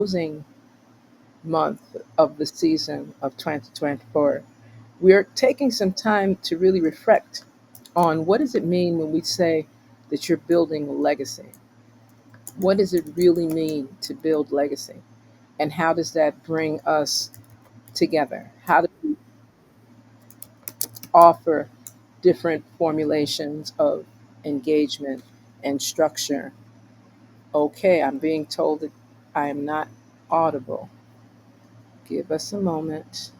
closing month of the season of 2024, we're taking some time to really reflect on what does it mean when we say that you're building a legacy? What does it really mean to build legacy? And how does that bring us together? How do we offer different formulations of engagement and structure? Okay, I'm being told that I am not audible. Give us a moment.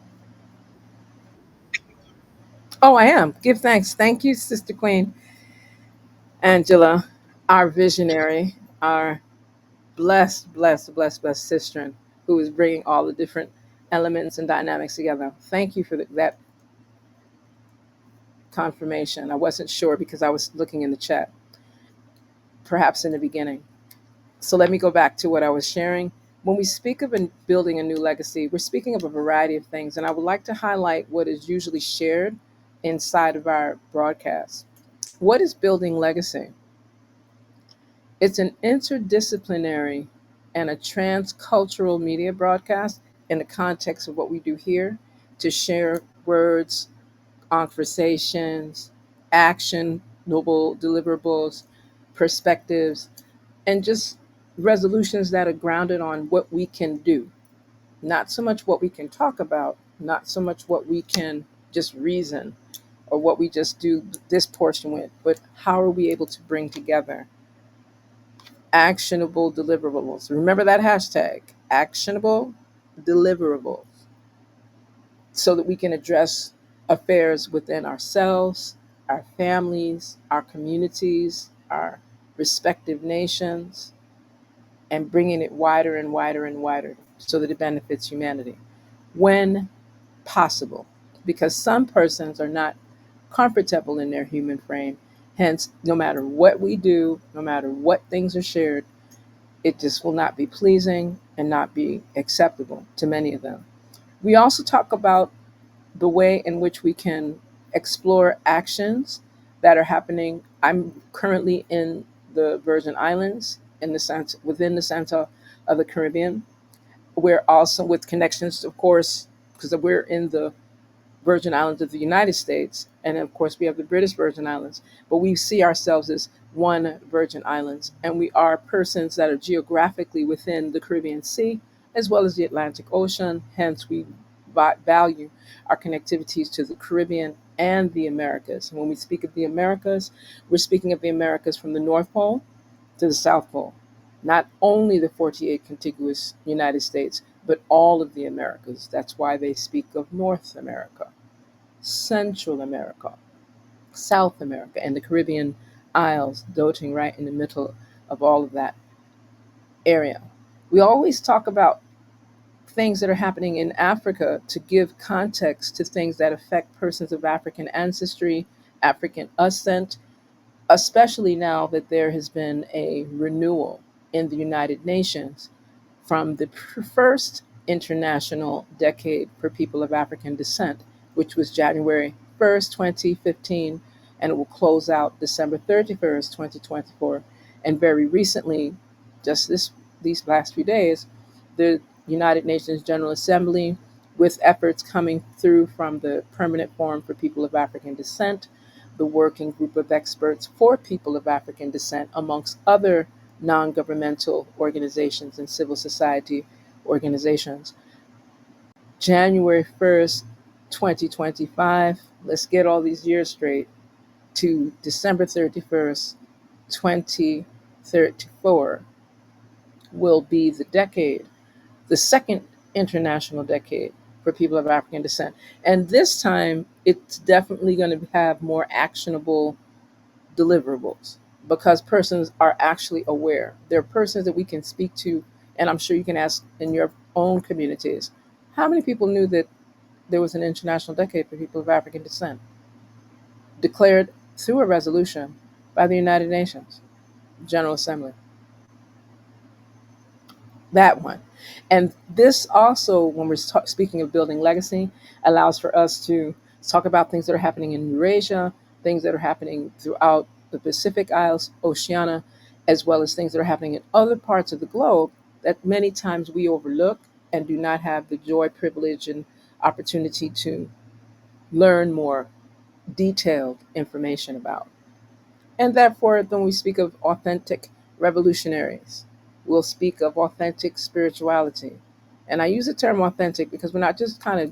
Oh, I am. Give thanks. Thank you, Sister Queen Angela, our visionary, our blessed sister who is bringing all the different elements and dynamics together. Thank you for that confirmation. I wasn't sure because I was looking in the chat, perhaps in the beginning. So let me go back to what I was sharing. When we speak of building a new legacy, we're speaking of a variety of things, and I would like to highlight what is usually shared inside of our broadcast. What is building legacy? It's an interdisciplinary and a transcultural media broadcast in the context of what we do here to share words, conversations, action, noble deliverables, perspectives, and just resolutions that are grounded on what we can do, not so much what we can talk about, not so much what we can just reason or what we just do this portion with, but how are we able to bring together actionable deliverables? Remember that hashtag, actionable deliverables, so that we can address affairs within ourselves, our families, our communities, our respective nations, and bringing it wider and wider and wider so that it benefits humanity when possible. Because some persons are not comfortable in their human frame. Hence, no matter what we do, no matter what things are shared, it just will not be pleasing and not be acceptable to many of them. We also talk about the way in which we can explore actions that are happening. I'm currently in the Virgin Islands in the sense within the center of the Caribbean. We're also with connections, of course, because we're in the Virgin Islands of the United States, and of course we have the British Virgin Islands. But we see ourselves as one Virgin Islands, and we are persons that are geographically within the Caribbean Sea as well as the Atlantic Ocean. Hence, we value our connectivities to the Caribbean and the Americas. When we speak of the Americas, we're speaking of the Americas from the North Pole to the South Pole, not only the 48 contiguous United States, but all of the Americas. That's why they speak of North America, Central America, South America, and the Caribbean Isles, doting right in the middle of all of that area. We always talk about things that are happening in Africa to give context to things that affect persons of African ancestry, African ascent, especially now that there has been a renewal in the United Nations from the first International Decade for People of African Descent, which was January 1st, 2015, and it will close out December 31st, 2024. And very recently, just these last few days, the United Nations General Assembly, with efforts coming through from the Permanent Forum for People of African Descent, the Working Group of Experts for People of African Descent, amongst other non governmental organizations and civil society organizations. January 1st, 2025, let's get all these years straight, to December 31st, 2034, will be the decade, the second international decade for people of African descent. And this time, it's definitely going to have more actionable deliverables because persons are actually aware. There are persons that we can speak to, and I'm sure you can ask in your own communities how many people knew that there was an international decade for people of African descent declared through a resolution by the United Nations General Assembly. That one. And this also, when we're speaking of building legacy, allows for us to talk about things that are happening in Eurasia, things that are happening throughout the Pacific Isles, Oceania, as well as things that are happening in other parts of the globe that many times we overlook and do not have the joy, privilege, and opportunity to learn more detailed information about. And therefore, when we speak of authentic revolutionaries, we'll speak of authentic spirituality. And I use the term authentic because we're not just kind of